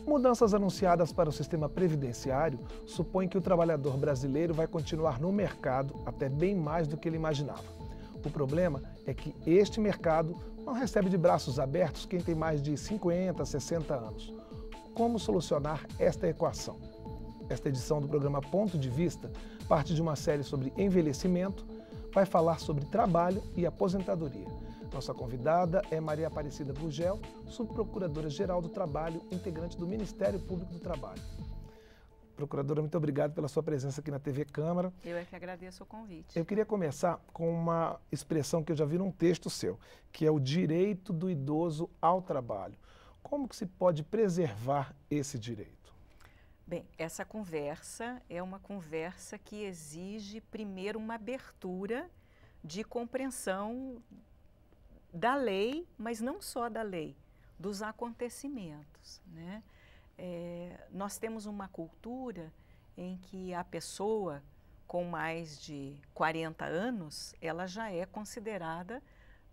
Mudanças anunciadas para o sistema previdenciário supõem que o trabalhador brasileiro vai continuar no mercado até bem mais do que ele imaginava. O problema é que este mercado não recebe de braços abertos quem tem mais de 50, 60 anos. Como solucionar esta equação? Esta edição do programa Ponto de Vista parte de uma série sobre envelhecimento, vai falar sobre trabalho e aposentadoria. Nossa convidada é Maria Aparecida Gurgel, subprocuradora-geral do Trabalho, integrante do Ministério Público do Trabalho. Procuradora, muito obrigado pela sua presença aqui na TV Câmara. Eu é que agradeço o convite. Eu queria começar com uma expressão que eu já vi num texto seu, que é o direito do idoso ao trabalho. Como que se pode preservar esse direito? Bem, essa conversa é uma conversa que exige primeiro uma abertura de compreensão da lei, mas não só da lei, dos acontecimentos, né? Nós temos uma cultura em que a pessoa com mais de 40 anos, ela já é considerada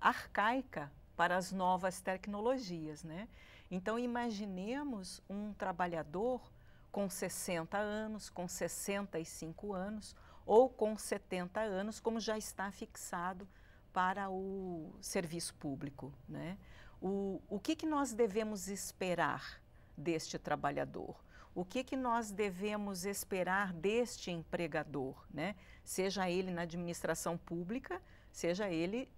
arcaica para as novas tecnologias, né? Então, imaginemos um trabalhador com 60 anos, com 65 anos ou com 70 anos, como já está fixado para o serviço público, né? O que nós devemos esperar deste trabalhador? O que nós devemos esperar deste empregador, né? Seja ele na administração pública, esteja ele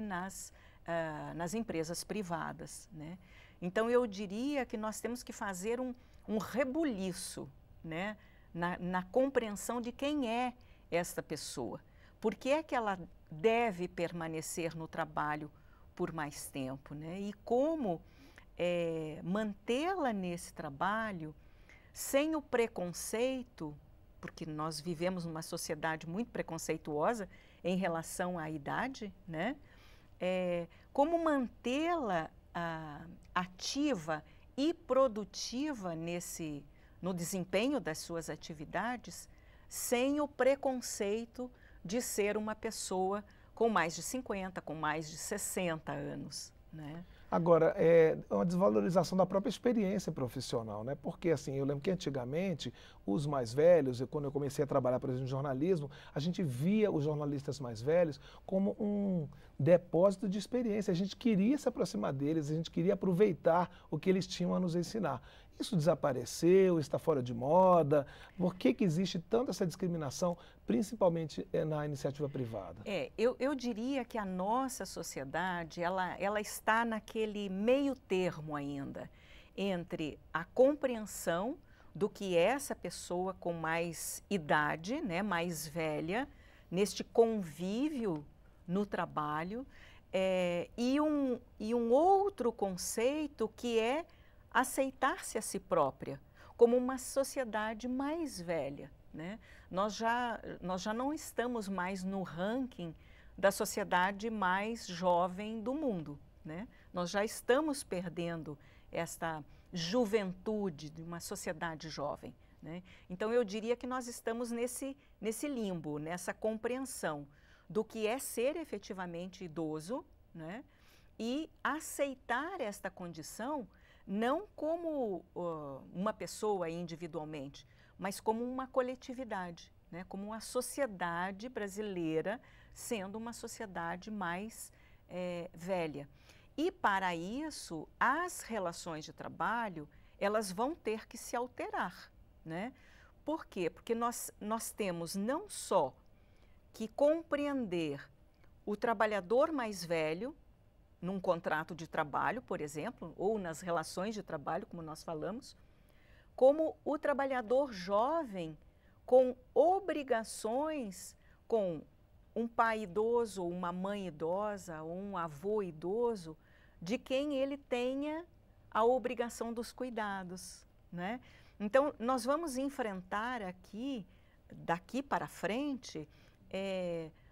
nas empresas privadas, né? Então, eu diria que nós temos que fazer um rebuliço, né? Na compreensão de quem é esta pessoa. Por que é que ela deve permanecer no trabalho por mais tempo, né? E como mantê-la nesse trabalho sem o preconceito, porque nós vivemos numa sociedade muito preconceituosa em relação à idade, né? Como mantê-la ativa e produtiva no desempenho das suas atividades, sem o preconceito de ser uma pessoa com mais de 50, com mais de 60 anos, né? Agora, é uma desvalorização da própria experiência profissional, né? Porque, assim, eu lembro que antigamente, os mais velhos, quando eu comecei a trabalhar, por exemplo, em jornalismo, a gente via os jornalistas mais velhos como um depósito de experiência. A gente queria se aproximar deles, a gente queria aproveitar o que eles tinham a nos ensinar. Isso desapareceu, está fora de moda? Por que existe tanta essa discriminação, principalmente na iniciativa privada? Eu diria que a nossa sociedade, ela está naquele meio termo ainda, entre a compreensão do que é essa pessoa com mais idade, né, mais velha, neste convívio no trabalho, e um outro conceito que é aceitar-se a si própria como uma sociedade mais velha, né? Nós já não estamos mais no ranking da sociedade mais jovem do mundo, né? Nós já estamos perdendo esta juventude de uma sociedade jovem, né? Então, eu diria que nós estamos nesse limbo, nessa compreensão do que é ser efetivamente idoso, né? E aceitar esta condição não como uma pessoa individualmente, mas como uma coletividade, né? Como uma sociedade brasileira sendo uma sociedade mais velha. E para isso, as relações de trabalho, elas vão ter que se alterar, né? Por quê? Porque nós temos não só que compreender o trabalhador mais velho, num contrato de trabalho, por exemplo, ou nas relações de trabalho, como nós falamos, como o trabalhador jovem com obrigações com um pai idoso, ou uma mãe idosa, ou um avô idoso, de quem ele tenha a obrigação dos cuidados, né? Então, nós vamos enfrentar aqui, daqui para frente,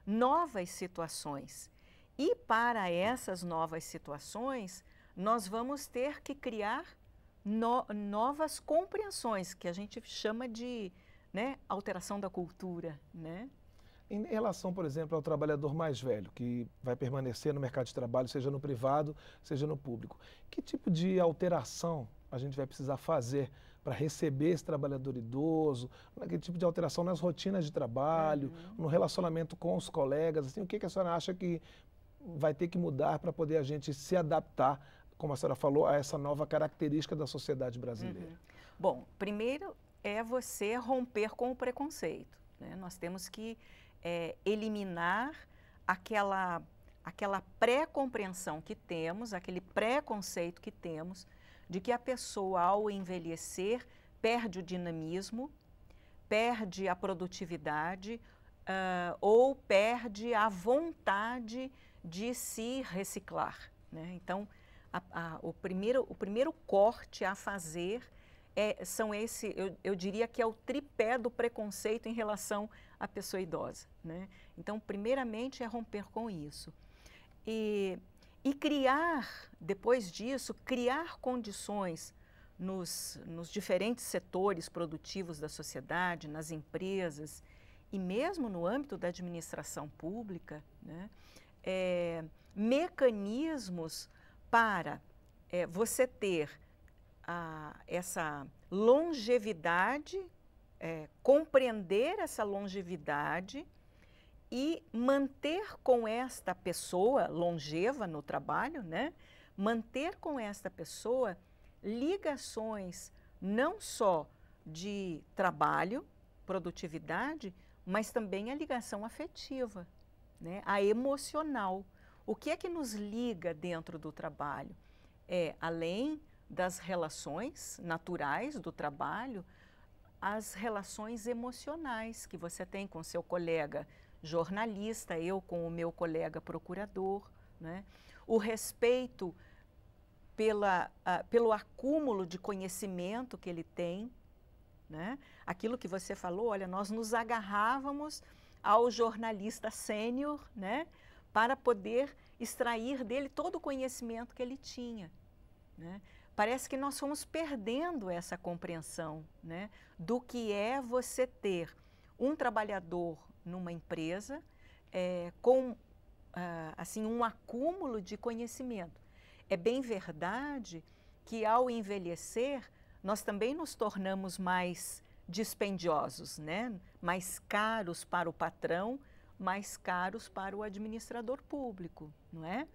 novas situações. E para essas novas situações, nós vamos ter que criar novas compreensões, que a gente chama de, né, alteração da cultura, né? Em relação, por exemplo, ao trabalhador mais velho, que vai permanecer no mercado de trabalho, seja no privado, seja no público, que tipo de alteração a gente vai precisar fazer para receber esse trabalhador idoso, que tipo de alteração nas rotinas de trabalho, no relacionamento com os colegas, assim, o que a senhora acha que vai ter que mudar para poder a gente se adaptar, como a senhora falou, a essa nova característica da sociedade brasileira? Bom, primeiro é você romper com o preconceito, né? Nós temos que eliminar aquela pré-compreensão que temos, aquele preconceito que temos de que a pessoa, ao envelhecer, perde o dinamismo, perde a produtividade ou perde a vontade de se reciclar, né? Então, o primeiro corte a fazer eu diria que é o tripé do preconceito em relação à pessoa idosa, né? Então, primeiramente, é romper com isso. E criar, depois disso, criar condições nos diferentes setores produtivos da sociedade, nas empresas e mesmo no âmbito da administração pública, né? Mecanismos para você ter essa longevidade, compreender essa longevidade e manter com esta pessoa longeva no trabalho, né? Manter com esta pessoa ligações não só de trabalho, produtividade, mas também a ligação afetiva, né? A emocional. O que é que nos liga dentro do trabalho? Além das relações naturais do trabalho, as relações emocionais que você tem com seu colega jornalista, eu com o meu colega procurador, né? O respeito pelo acúmulo de conhecimento que ele tem, né? Aquilo que você falou, olha, nós nos agarrávamos ao jornalista sênior, né? Para poder extrair dele todo o conhecimento que ele tinha, né? Parece que nós fomos perdendo essa compreensão, né? Do que é você ter um trabalhador numa empresa com assim, um acúmulo de conhecimento. É bem verdade que ao envelhecer, nós também nos tornamos mais dispendiosos, né? Mais caros para o patrão, mais caros para o administrador público, não é?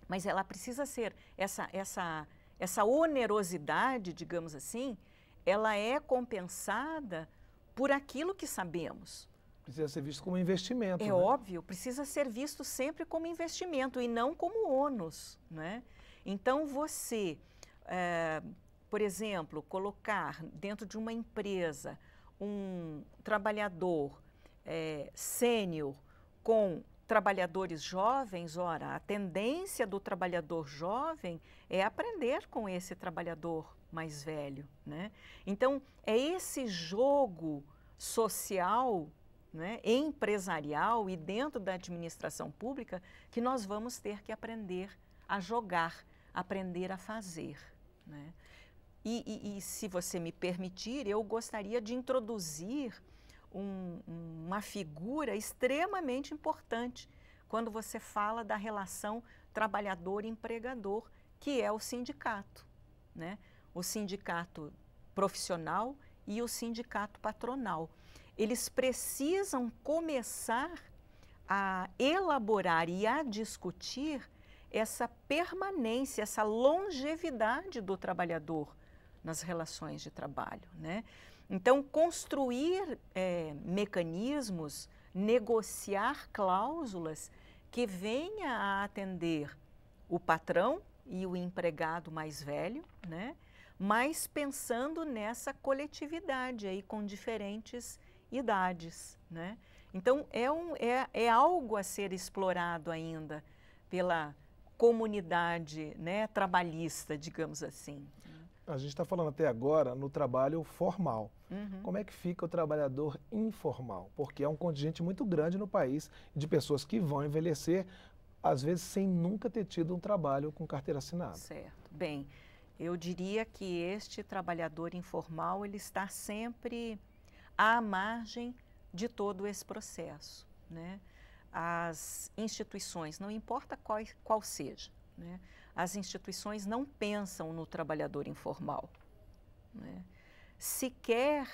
Mas ela precisa ser, essa onerosidade, digamos assim, ela é compensada por aquilo que sabemos. Precisa ser visto como investimento. É óbvio, precisa ser visto sempre como investimento e não como ônus, né? Então, você, por exemplo, colocar dentro de uma empresa um trabalhador sênior com trabalhadores jovens, ora, a tendência do trabalhador jovem é aprender com esse trabalhador mais velho, né? Então, é esse jogo social, né, empresarial e dentro da administração pública que nós vamos ter que aprender a jogar, aprender a fazer, né? E se você me permitir, eu gostaria de introduzir uma figura extremamente importante quando você fala da relação trabalhador-empregador, que é o sindicato, né? O sindicato profissional e o sindicato patronal. Eles precisam começar a elaborar e a discutir essa permanência, essa longevidade do trabalhador nas relações de trabalho, né? Então, construir mecanismos, negociar cláusulas que venha a atender o patrão e o empregado mais velho, né? Mas pensando nessa coletividade aí com diferentes idades, né? Então, é algo a ser explorado ainda pela comunidade, né, trabalhista, digamos assim. A gente está falando até agora no trabalho formal. Como é que fica o trabalhador informal? Porque é um contingente muito grande no país de pessoas que vão envelhecer, às vezes sem nunca ter tido um trabalho com carteira assinada. Certo. Bem, eu diria que este trabalhador informal, ele está sempre à margem de todo esse processo, né? As instituições, não importa qual seja, né? As instituições não pensam no trabalhador informal, né? Sequer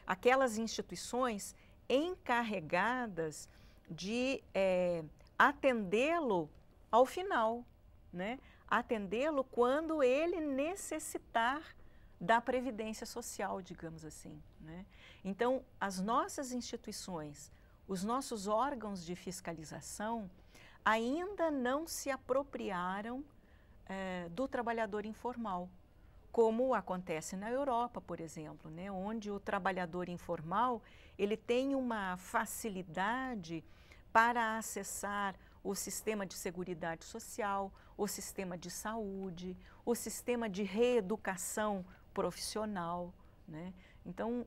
aquelas instituições encarregadas de atendê-lo ao final, né? Atendê-lo quando ele necessitar da previdência social, digamos assim, né? Então, as nossas instituições, os nossos órgãos de fiscalização ainda não se apropriaram do trabalhador informal, como acontece na Europa, por exemplo, né? Onde o trabalhador informal ele tem uma facilidade para acessar o sistema de seguridade social, o sistema de saúde, o sistema de reeducação profissional, né? Então,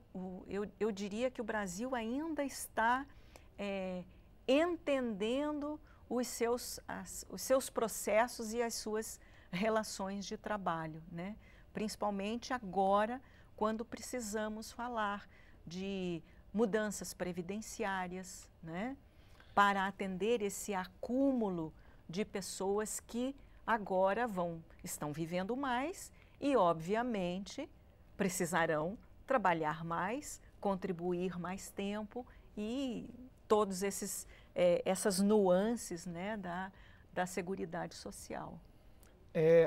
eu diria que o Brasil ainda está entendendo os seus processos e as suas relações de trabalho, né? Principalmente agora, quando precisamos falar de mudanças previdenciárias, né? Para atender esse acúmulo de pessoas que agora estão vivendo mais e, obviamente, precisarão trabalhar mais, contribuir mais tempo e todos essas nuances, né, da Seguridade Social.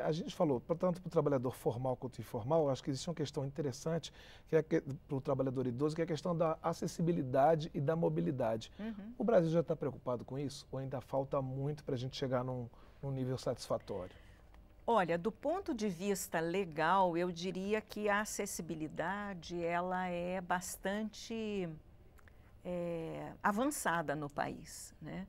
A gente falou, tanto para o trabalhador formal quanto informal, acho que existe uma questão interessante que é para o trabalhador idoso, que é a questão da acessibilidade e da mobilidade. Uhum. O Brasil já está preocupado com isso ou ainda falta muito para a gente chegar num nível satisfatório? Olha, do ponto de vista legal, eu diria que a acessibilidade ela é bastante avançada no país, né?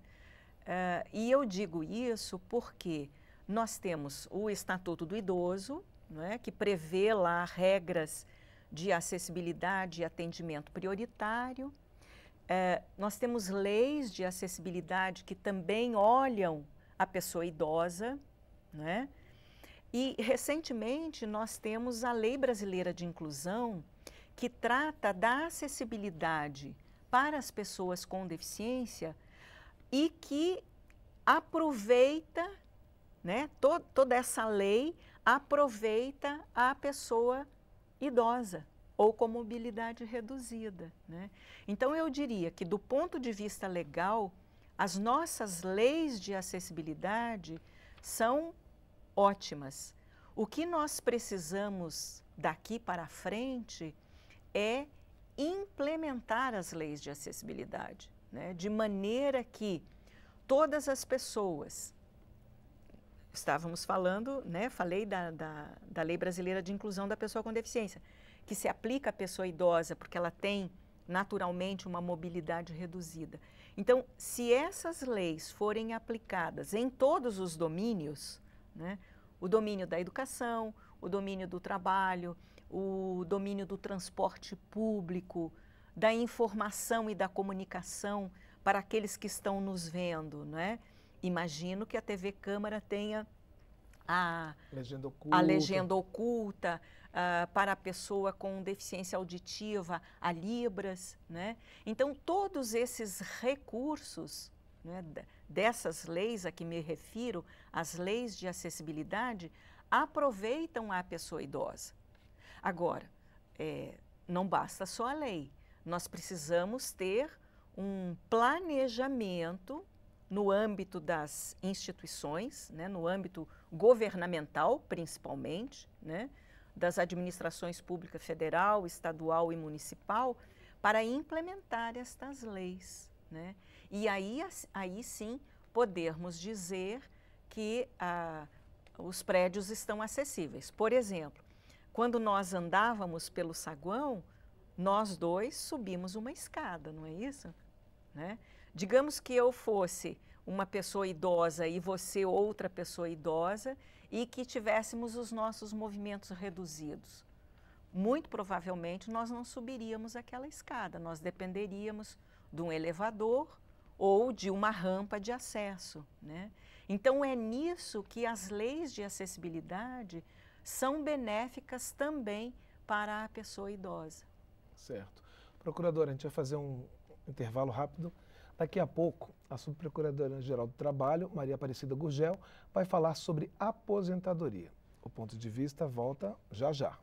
E eu digo isso porque nós temos o Estatuto do Idoso, né, que prevê lá regras de acessibilidade e atendimento prioritário. Nós temos leis de acessibilidade que também olham a pessoa idosa, né? E, recentemente, nós temos a Lei Brasileira de Inclusão, que trata da acessibilidade para as pessoas com deficiência e que aproveita, né, toda essa lei aproveita a pessoa idosa ou com mobilidade reduzida, né? Então, eu diria que, do ponto de vista legal, as nossas leis de acessibilidade são ótimas. O que nós precisamos daqui para frente é implementar as leis de acessibilidade, né, de maneira que todas as pessoas, estávamos falando, né, falei da Lei Brasileira de Inclusão da Pessoa com Deficiência, que se aplica à pessoa idosa porque ela tem naturalmente uma mobilidade reduzida. Então, se essas leis forem aplicadas em todos os domínios, né, o domínio da educação, o domínio do trabalho, o domínio do transporte público, da informação e da comunicação para aqueles que estão nos vendo, né? Imagino que a TV Câmara tenha a legenda oculta para a pessoa com deficiência auditiva, a Libras, né? Então, todos esses recursos, né, dessas leis a que me refiro, as leis de acessibilidade, aproveitam a pessoa idosa. Agora, não basta só a lei, nós precisamos ter um planejamento no âmbito das instituições, né, no âmbito governamental, principalmente, né, das administrações pública federal, estadual e municipal, para implementar estas leis, né? E aí sim podermos dizer que os prédios estão acessíveis. Por exemplo, quando nós andávamos pelo saguão, nós dois subimos uma escada, não é isso? Né? Digamos que eu fosse uma pessoa idosa e você outra pessoa idosa e que tivéssemos os nossos movimentos reduzidos. Muito provavelmente nós não subiríamos aquela escada, nós dependeríamos de um elevador ou de uma rampa de acesso, né? Então é nisso que as leis de acessibilidade são benéficas também para a pessoa idosa. Certo. Procuradora, a gente vai fazer um intervalo rápido. Daqui a pouco, a Subprocuradora-Geral do Trabalho, Maria Aparecida Gurgel, vai falar sobre aposentadoria. O ponto de vista volta já já.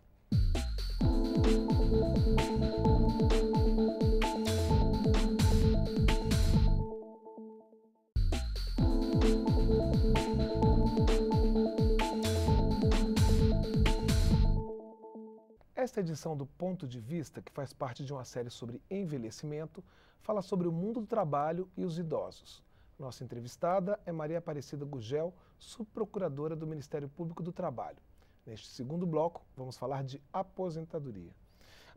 Esta edição do Ponto de Vista, que faz parte de uma série sobre envelhecimento, fala sobre o mundo do trabalho e os idosos. Nossa entrevistada é Maria Aparecida Gurgel, subprocuradora do Ministério Público do Trabalho. Neste segundo bloco, vamos falar de aposentadoria.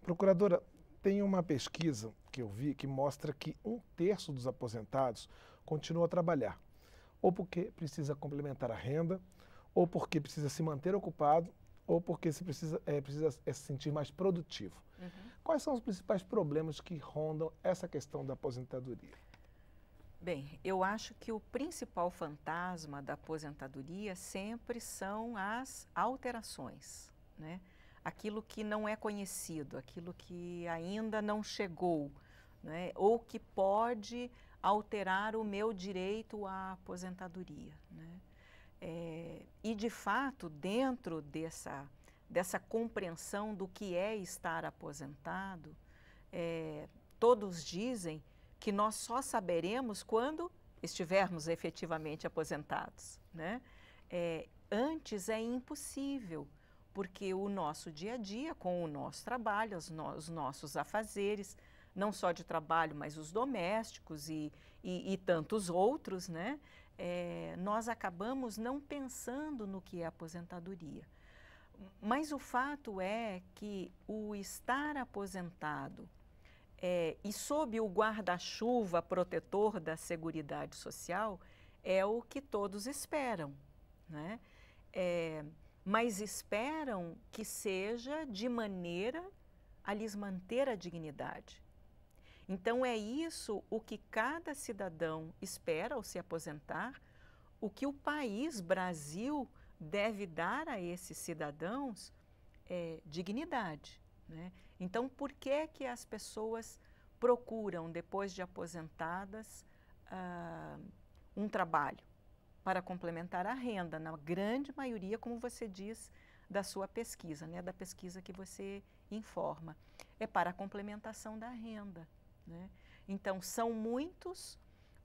Procuradora, tem uma pesquisa que eu vi que mostra que 1/3 dos aposentados continua a trabalhar, ou porque precisa complementar a renda, ou porque precisa se manter ocupado, ou porque se precisa se sentir mais produtivo. Quais são os principais problemas que rondam essa questão da aposentadoria? Bem, eu acho que o principal fantasma da aposentadoria sempre são as alterações, né? Aquilo que não é conhecido, aquilo que ainda não chegou, né? Ou que pode alterar o meu direito à aposentadoria, né? E, de fato, dentro dessa compreensão do que é estar aposentado, todos dizem que nós só saberemos quando estivermos efetivamente aposentados, né? Antes é impossível, porque o nosso dia a dia, com o nosso trabalho, os nossos afazeres, não só de trabalho, mas os domésticos e tantos outros, né? Nós acabamos não pensando no que é aposentadoria. Mas o fato é que o estar aposentado e sob o guarda-chuva protetor da Seguridade Social é o que todos esperam, né? Mas esperam que seja de maneira a lhes manter a dignidade. Então, é isso o que cada cidadão espera ao se aposentar, o que o país, Brasil, deve dar a esses cidadãos é dignidade, né? Então, por que que as pessoas procuram, depois de aposentadas, um trabalho para complementar a renda? Na grande maioria, como você diz, da sua pesquisa, né? Da pesquisa que você informa, é para a complementação da renda, né? Então, são muitos,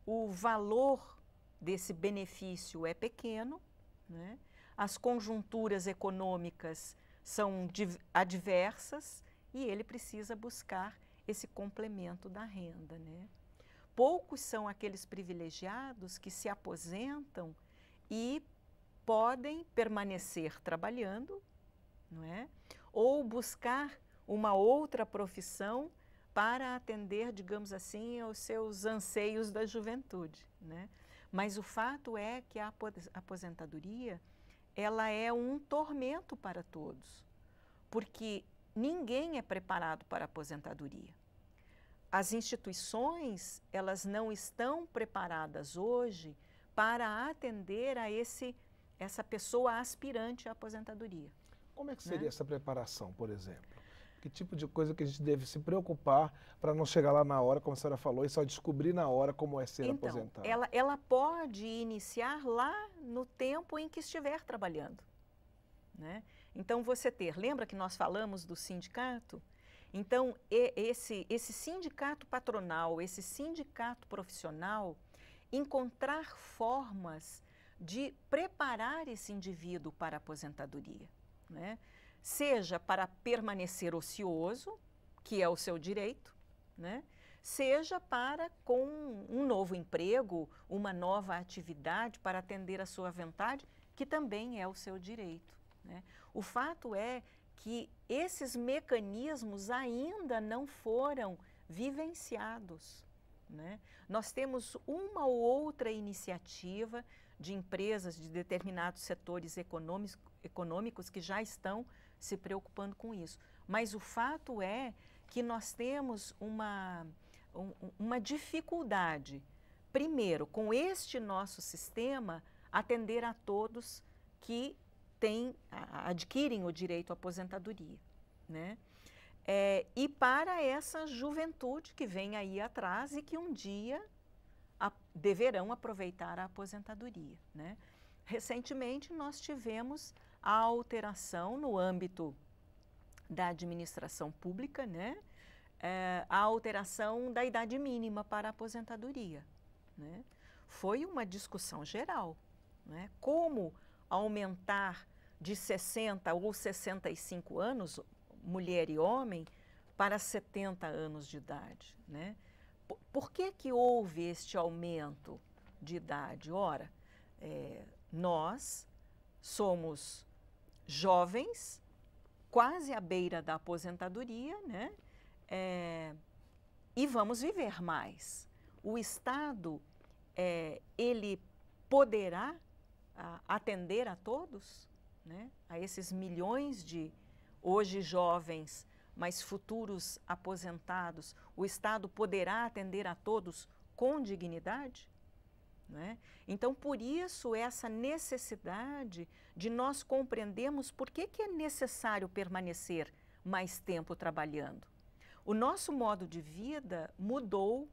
o valor desse benefício é pequeno, né? As conjunturas econômicas são adversas e ele precisa buscar esse complemento da renda, né? Poucos são aqueles privilegiados que se aposentam e podem permanecer trabalhando, não é? Ou buscar uma outra profissão para atender, digamos assim, aos seus anseios da juventude, né? Mas o fato é que a aposentadoria, ela é um tormento para todos, porque ninguém é preparado para a aposentadoria. As instituições, elas não estão preparadas hoje para atender a essa pessoa aspirante à aposentadoria. Como é que seria essa preparação, por exemplo? Que tipo de coisa que a gente deve se preocupar para não chegar lá na hora, como a senhora falou, e só descobrir na hora como é ser aposentado? Ela pode iniciar lá no tempo em que estiver trabalhando, né? Então, lembra que nós falamos do sindicato? Então, esse sindicato patronal, esse sindicato profissional, encontrar formas de preparar esse indivíduo para a aposentadoria, né? Seja para permanecer ocioso, que é o seu direito, né? Seja para, com um novo emprego, uma nova atividade para atender a sua vontade, que também é o seu direito, né? O fato é que esses mecanismos ainda não foram vivenciados, né? Nós temos uma ou outra iniciativa de empresas de determinados setores econômicos que já estão se preocupando com isso. Mas o fato é que nós temos uma dificuldade, primeiro, com este nosso sistema, atender a todos que adquirem o direito à aposentadoria, né? e para essa juventude que vem aí atrás e que um dia deverão aproveitar a aposentadoria, né? Recentemente, nós tivemos a alteração no âmbito da administração pública, né? A alteração da idade mínima para a aposentadoria, né? Foi uma discussão geral, né? Como aumentar de 60 ou 65 anos, mulher e homem, para 70 anos de idade, né? Por que que houve este aumento de idade? Ora, nós somos jovens, quase à beira da aposentadoria, né? E vamos viver mais. O Estado, ele poderá atender a todos, né? A esses milhões de, hoje, jovens, mas futuros aposentados. O Estado poderá atender a todos com dignidade? Né? Então, por isso, essa necessidade de nós compreendermos por que é necessário permanecer mais tempo trabalhando. O nosso modo de vida mudou,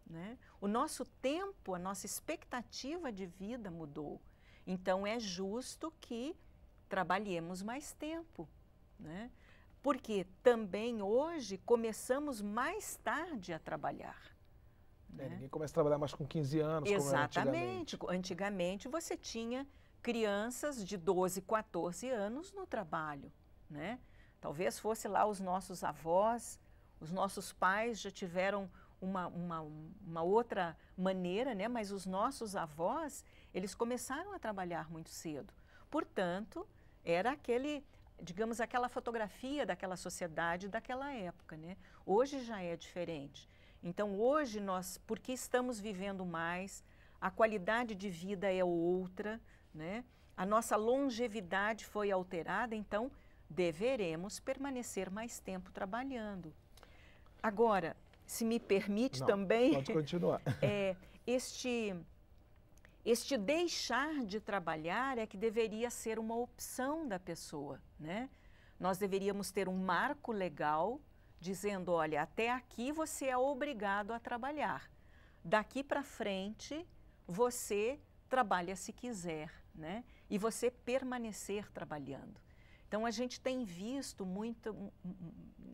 né? O nosso tempo, a nossa expectativa de vida mudou. Então, é justo que trabalhemos mais tempo, né? Porque também hoje começamos mais tarde a trabalhar. Né? Ninguém começa a trabalhar mais com 15 anos, exatamente. Como era antigamente você tinha crianças de 12, 14 anos no trabalho, né? Talvez fosse lá os nossos avós, os nossos pais já tiveram uma outra maneira, né? Mas os nossos avós, eles começaram a trabalhar muito cedo. Portanto, era digamos, aquela fotografia daquela sociedade daquela época, né? Hoje já é diferente. Então, hoje nós, porque estamos vivendo mais, a qualidade de vida é outra, né? A nossa longevidade foi alterada, então deveremos permanecer mais tempo trabalhando. Agora, se me permite também... Pode continuar. Este deixar de trabalhar é que deveria ser uma opção da pessoa, né? Nós deveríamos ter um marco legal dizendo, olha, até aqui você é obrigado a trabalhar. Daqui para frente, você trabalha se quiser, né? E você permanecer trabalhando. Então, a gente tem visto muito,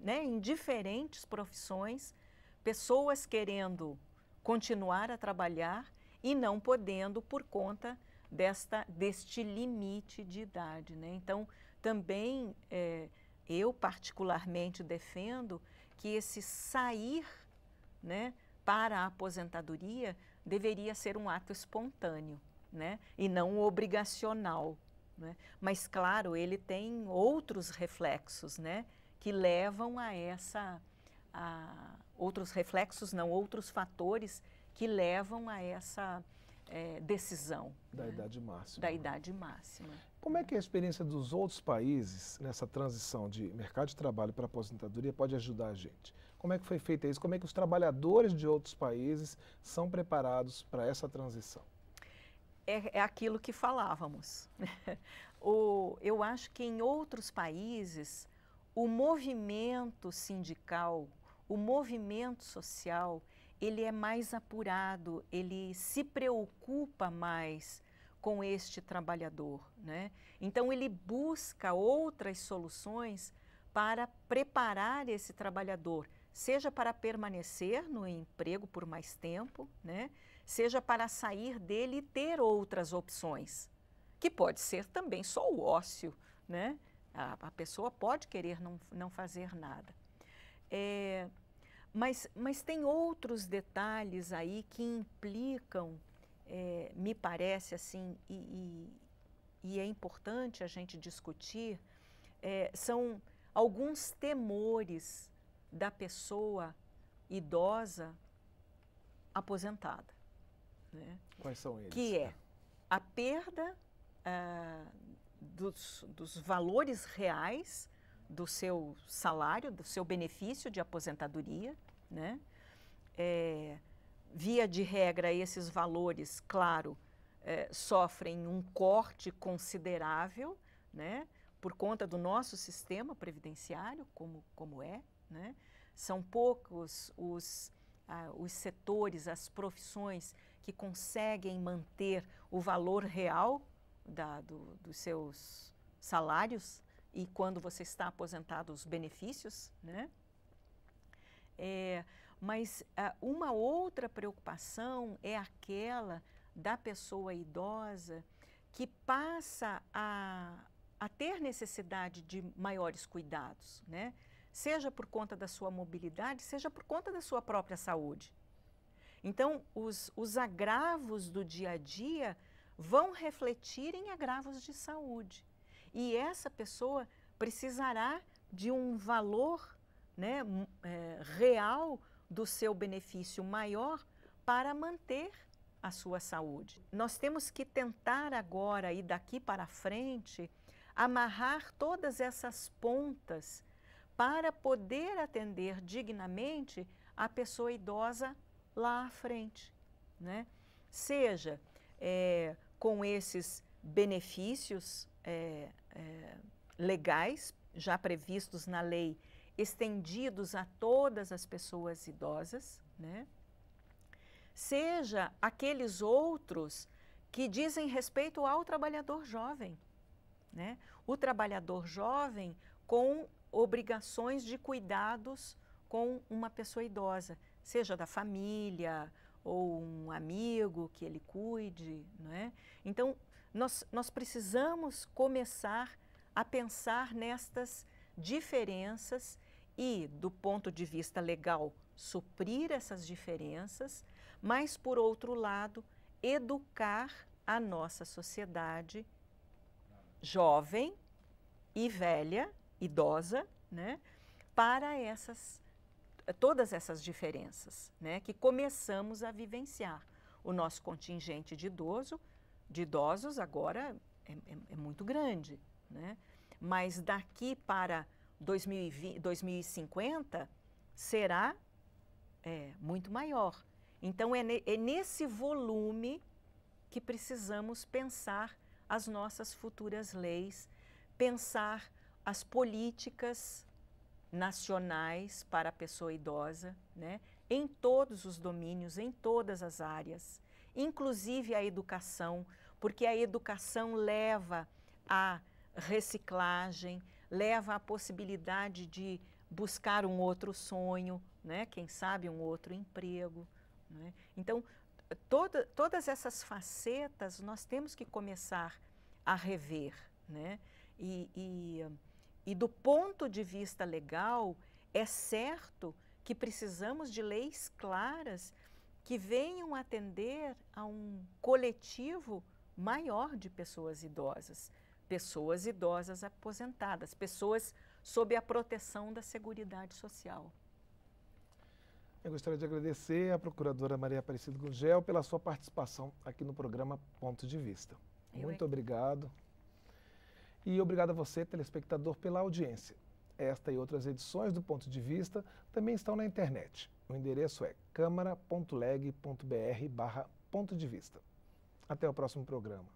né, em diferentes profissões, pessoas querendo continuar a trabalhar e não podendo por conta deste limite de idade, né? Então, também eu particularmente defendo que esse sair, né, para a aposentadoria deveria ser um ato espontâneo, né, e não obrigacional, né? Mas, claro, ele tem outros reflexos, né, que levam outros reflexos, não, outros fatores que levam a essa decisão. Da né? idade máxima. Da idade máxima. Como é que a experiência dos outros países nessa transição de mercado de trabalho para aposentadoria pode ajudar a gente? Como é que foi feita isso? Como é que os trabalhadores de outros países são preparados para essa transição? É aquilo que falávamos. Eu acho que em outros países o movimento sindical, o movimento social, ele é mais apurado, ele se preocupa mais com este trabalhador, né? Então, ele busca outras soluções para preparar esse trabalhador, seja para permanecer no emprego por mais tempo, né? Seja para sair dele e ter outras opções, que pode ser também só o ócio, né? A pessoa pode querer não fazer nada. Mas tem outros detalhes aí que implicam, me parece assim, e é importante a gente discutir, são alguns temores da pessoa idosa aposentada. Né? Quais são eles? Que é a perda dos valores reais do seu salário, do seu benefício de aposentadoria, né? Via de regra, esses valores, claro, sofrem um corte considerável, né? Por conta do nosso sistema previdenciário, como é, né? São poucos os setores, as profissões que conseguem manter o valor real dos seus salários e quando você está aposentado os benefícios, né? Mas uma outra preocupação é aquela da pessoa idosa que passa a ter necessidade de maiores cuidados, né? Seja por conta da sua mobilidade, seja por conta da sua própria saúde. Então, os agravos do dia a dia vão refletir em agravos de saúde. E essa pessoa precisará de um valor, né, real do seu benefício maior para manter a sua saúde. Nós temos que tentar agora e daqui para frente amarrar todas essas pontas para poder atender dignamente a pessoa idosa lá à frente, né? Seja com esses benefícios legais já previstos na lei, estendidos a todas as pessoas idosas, né? Seja aqueles outros que dizem respeito ao trabalhador jovem, né? O trabalhador jovem com obrigações de cuidados com uma pessoa idosa, seja da família ou um amigo que ele cuide, não é? Então, nós precisamos começar a pensar nestas diferenças e, do ponto de vista legal, suprir essas diferenças, mas, por outro lado, educar a nossa sociedade jovem e velha, idosa, né, para todas essas diferenças, né, que começamos a vivenciar. O nosso contingente de idosos agora é muito grande, né, mas daqui para 2050 será muito maior. Então, é nesse volume que precisamos pensar as nossas futuras leis, pensar as políticas nacionais para a pessoa idosa, né, em todos os domínios, em todas as áreas, inclusive a educação, porque a educação leva à reciclagem, leva à possibilidade de buscar um outro sonho, né, quem sabe um outro emprego, né? Então, todas essas facetas nós temos que começar a rever, né? E do ponto de vista legal, é certo que precisamos de leis claras que venham atender a um coletivo maior de pessoas idosas aposentadas, pessoas sob a proteção da Seguridade Social. Eu gostaria de agradecer à procuradora Maria Aparecida Gurgel pela sua participação aqui no programa Ponto de Vista. Muito obrigado. E obrigado a você, telespectador, pela audiência. Esta e outras edições do Ponto de Vista também estão na internet. O endereço é câmara.leg.br/ponto de vista. Até o próximo programa.